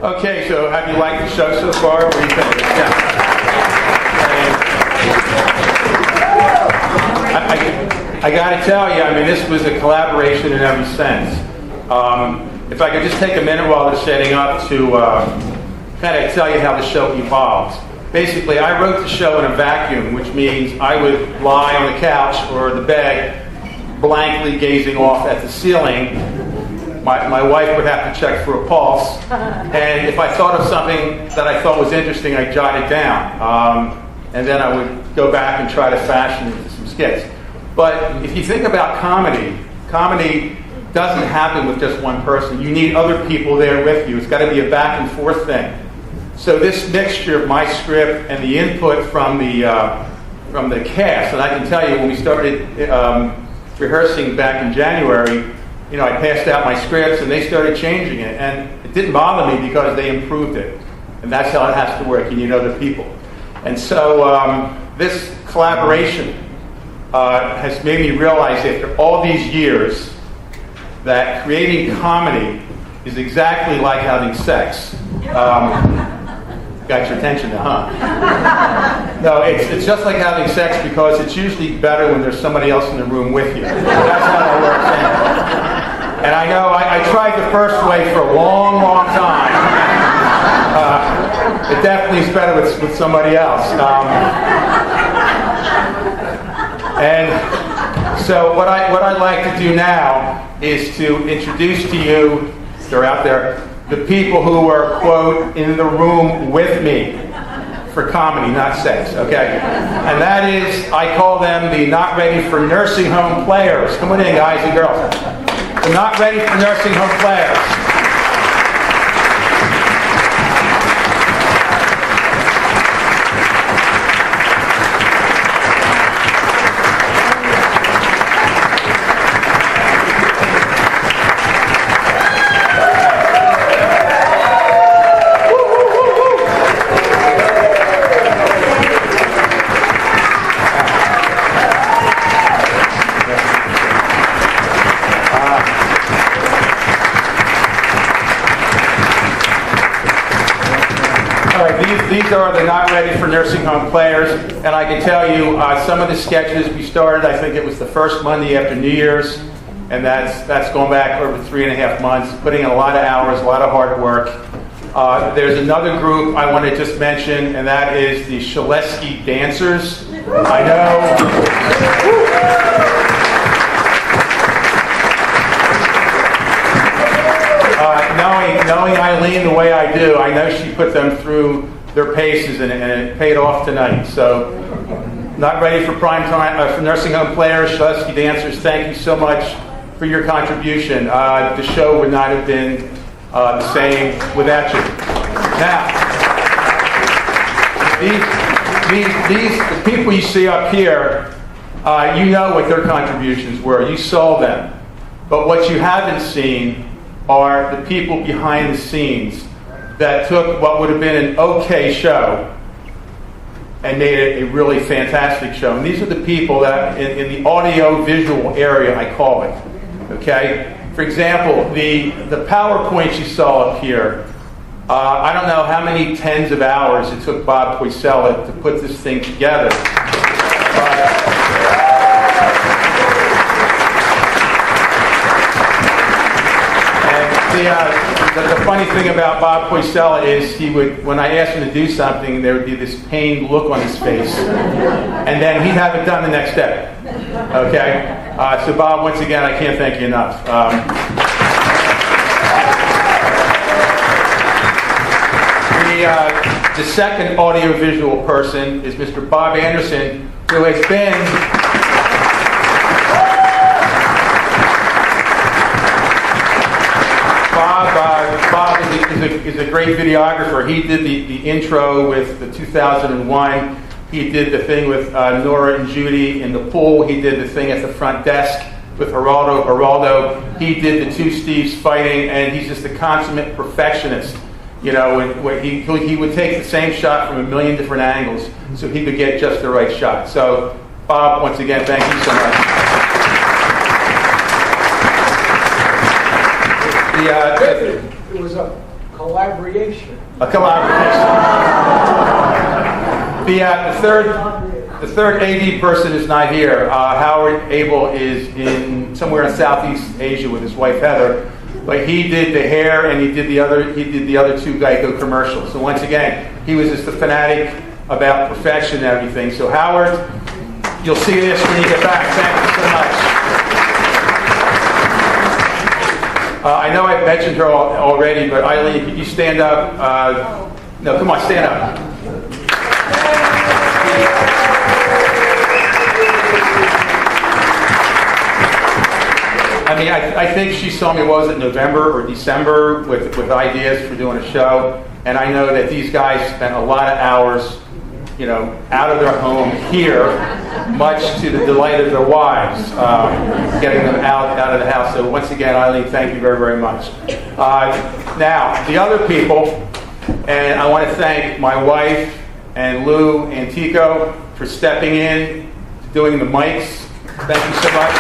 Okay, so have you liked the show so far? What do you think? Yeah. I got to tell you, I mean, this was a collaboration in every sense. If I could just take a minute while they're setting up to kind of tell you how the show evolved. Basically, I wrote the show in a vacuum, which means I would lie on the couch or the bed, blankly gazing off at the ceiling. My wife would have to check for a pulse, and if I thought of something that I thought was interesting, I'd jot it down, and then I would go back and try to fashion it into some skits. But if you think about comedy, comedy doesn't happen with just one person. You need other people there with you. It's got to be a back and forth thing. So this mixture of my script and the input from the cast, and I can tell you when we started rehearsing back in January, you know, I passed out my scripts and they started changing it, and it didn't bother me because they improved it, and that's how it has to work. You need other people, and so this collaboration has made me realize after all these years that creating comedy is exactly like having sex. Got your attention now, huh? No, it's just like having sex because it's usually better when there's somebody else in the room with you. That's how it works in. And I know I tried the first way for a long, long time. It definitely is better with somebody else. And so what I'd like to do now is to introduce to you, they're out there, the people who are, quote, in the room with me for comedy, not sex, okay? And that is, I call them the not ready for nursing home players. Come on in, guys and girls. The not ready for nursing home players. These are the not ready for nursing home players, and I can tell you some of the sketches we started, I think it was the first Monday after New Year's, and that's going back over 3.5 months, putting in a lot of hours, a lot of hard work. There's another group I want to just mention, and that is the Shaleski Dancers. I know. Knowing Eileen the way I do, I know she put them through their paces, and it paid off tonight. So, not ready for prime time for nursing home players, Shaleski Dancers. Thank you so much for your contribution. The show would not have been the same without you. Now, the people you see up here, you know what their contributions were. You saw them, but what you haven't seen are the people behind the scenes that took what would have been an okay show and made it a really fantastic show. And these are the people that, in the audio-visual area, I call it. Okay? For example, the PowerPoint you saw up here, I don't know how many tens of hours it took Bob Poisella to put this thing together. The funny thing about Bob Poisella is he would, when I asked him to do something, there would be this pained look on his face, and then he'd have it done the next day. Okay, so Bob, once again, I can't thank you enough. The second audiovisual person is Mr. Bob Anderson, who has been. Bob is a great videographer. He did the intro with the 2001. He did the thing with Nora and Judy in the pool. He did the thing at the front desk with Geraldo. He did the two Steves fighting, and he's just a consummate perfectionist. You know, when he would take the same shot from a million different angles so he could get just the right shot. So, Bob, once again, thank you so much. It was a collaboration. A collaboration. The third AD person is not here. Howard Abel is somewhere in Southeast Asia with his wife Heather, but he did the hair and he did the other two Geico commercials. So once again, he was just a fanatic about profession and everything. So Howard, you'll see this when you get back. Thank you so much. I know I've mentioned her already, but Eileen, could you stand up? No, come on, stand up. I mean, I think she saw me, what was it, November or December, with ideas for doing a show. And I know that these guys spent a lot of hours, out of their home here, much to the delight of their wives, getting them out of the house. So once again, Eileen, thank you very, very much. Now, the other people, and I want to thank my wife and Lou Antico for stepping in, doing the mics. Thank you so much.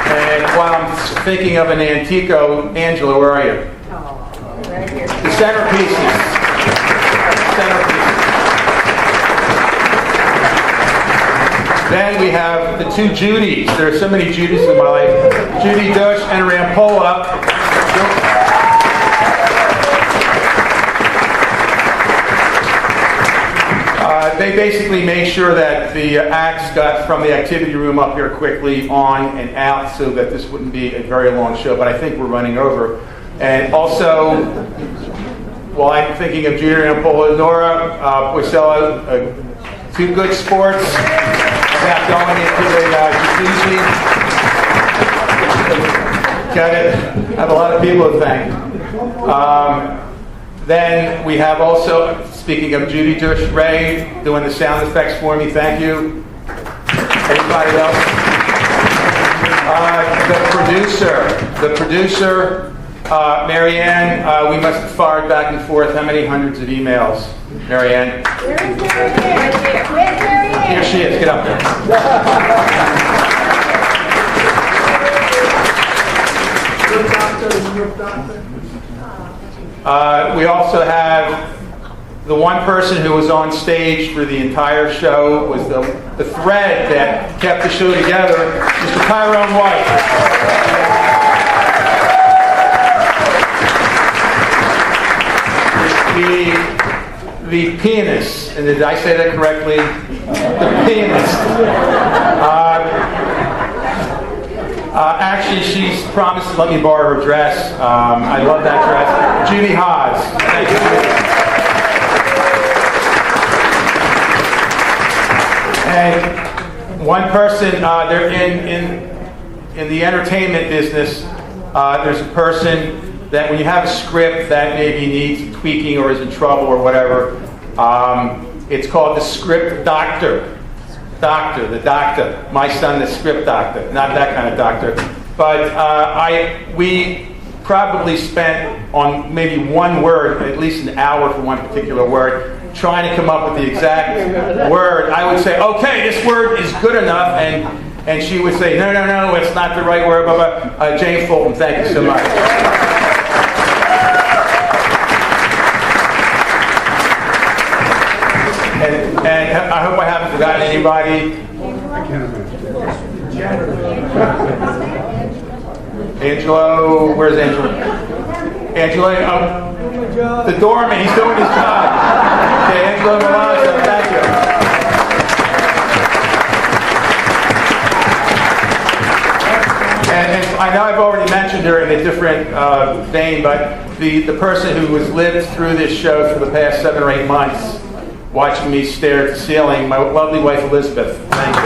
And while I'm thinking of an Antico, Angela, where are you? Right here. The centerpieces. Then we have the two Judys. There are so many Judys in my life. Judy Dush and Rampolla. They basically made sure that the acts got from the activity room up here quickly on and out so that this wouldn't be a very long show, but I think we're running over. And also, while I'm thinking of Judy Rampolla, Nora Poisella, two good sports about going into the jacuzzi. Got it. I have a lot of people to thank. Then we have also, speaking of Judy Dush, Ray doing the sound effects for me. Thank you. Anybody else? The producer, Marianne. We must have fired back and forth how many hundreds of emails, Marianne? Where is Marianne? Where's Marianne? Here she is. Get up there. We also have the one person who was on stage for the entire show, was the thread that kept the show together, Mr. Tyrone White. The pianist, and did I say that correctly? The pianist. Actually, she's promised to let me borrow her dress. I love that dress. Judy Haas. Thank you. And one person, they're in the entertainment business. There's a person that when you have a script that maybe needs tweaking or is in trouble or whatever, it's called the script doctor. The doctor. My son, the script doctor. Not that kind of doctor. But we probably spent on maybe one word, at least an hour for one particular word, trying to come up with the exact word. I would say, okay, this word is good enough, and she would say, no, it's not the right word, blah, blah. Jane Fulton, thank you so much. And I hope I haven't forgotten anybody. Angelo, where's Angelo? Angelo, the doorman, he's doing his job. Okay, Angelo Milano, thank you. And I know I've already mentioned her in a different vein, but the person who has lived through this show for the past 7 or 8 months, watching me stare at the ceiling, my lovely wife Elizabeth. Thank you.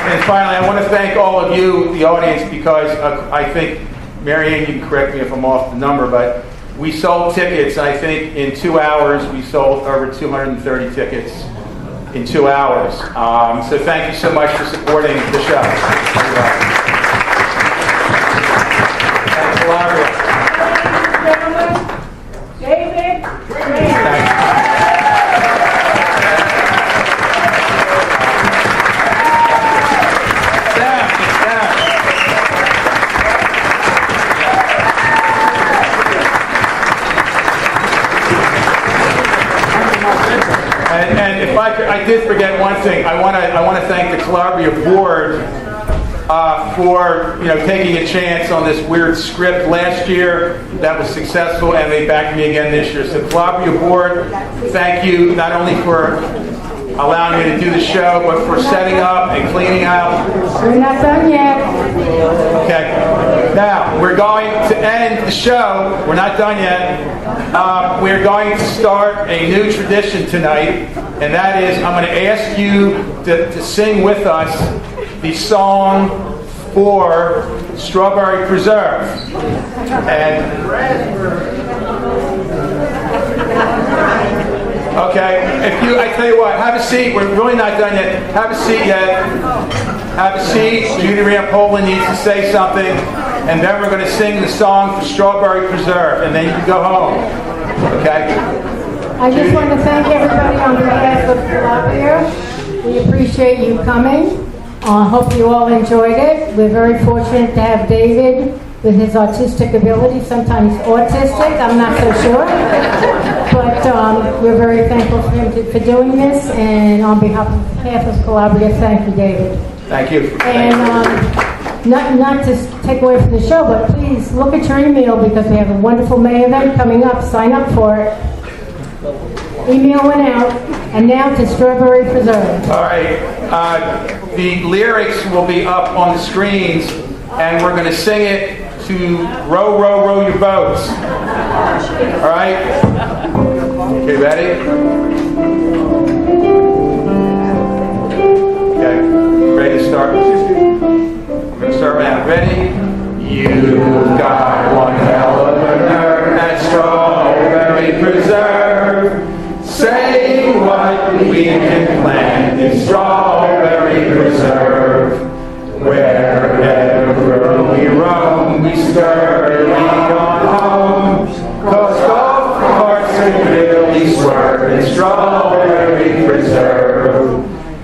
And finally, I want to thank all of you, the audience, because I think, Marianne, you can correct me if I'm off the number, but we sold tickets. I think in 2 hours we sold over 230 tickets in 2 hours. So thank you so much for supporting the show. Thanks a lot. David. And if I did forget one thing. I want to thank the Calabria board for taking a chance on this weird script last year that was successful, and they backed me again this year. So Calabria board, thank you not only for allowing me to do the show, but for setting up and cleaning out. We're not done yet. Okay. Now, we're going to end the show. We're not done yet. We're going to start a new tradition tonight, and that is I'm going to ask you to sing with us the song for Strawberry Preserve. And okay, I tell you what, have a seat. We're really not done yet. Have a seat yet. Have a seat. Judy Rampola needs to say something, and then we're going to sing the song for Strawberry Preserve, and then you can go home. Okay? I just want to thank everybody on behalf of Calabria. We appreciate you coming. Hope you all enjoyed it. We're very fortunate to have David with his artistic ability, sometimes autistic, I'm not so sure. But we're very thankful for him for doing this, and on behalf of Calabria, thank you, David. Thank you. And not to take away from the show, but please look at your email because we have a wonderful May event coming up. Sign up for it. Email went out, and now to Strawberry Preserve. All right. The lyrics will be up on the screens, and we're going to sing it to Row, Row, Row Your Boats. All right? Okay, ready? Okay, ready to start? I'm going to start now. Ready? You've got one hell of a nerve at Strawberry Preserve. Say what we can plant in Strawberry Preserve. Wherever we roam, we scurry on home. 'Cause golf carts and really swerve in Strawberry Preserve.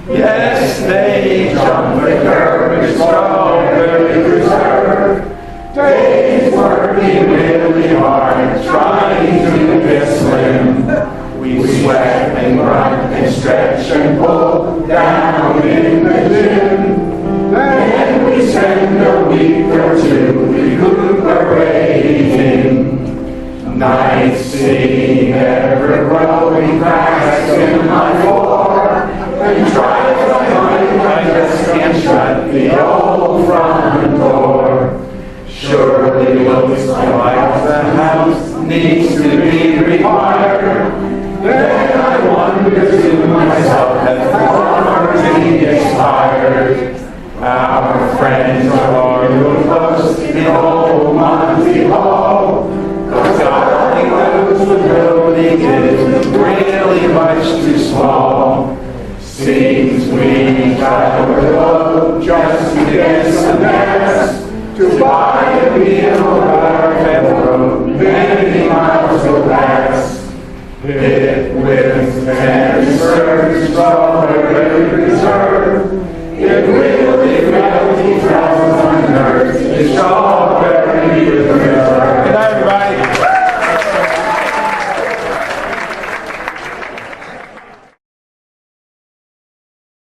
Yes, they jump the curve in Strawberry Preserve. Dave's working really hard, trying to get slim. We sweat and grunt and stretch and pull down in the gym. Then we spend a week or two recuperating. Nights sitting ever growing fast in my floor. And try to find I just can't shut the old front door. Surely looks like the house needs to be rewired. Then I wonder to myself, has the warranty expired? Our friends are real close in old Monty Hall. 'Cause I think the building is really much too small. Seems we travel the globe just to get some gas. To buy a meal or a road, many miles will pass. Hit with 10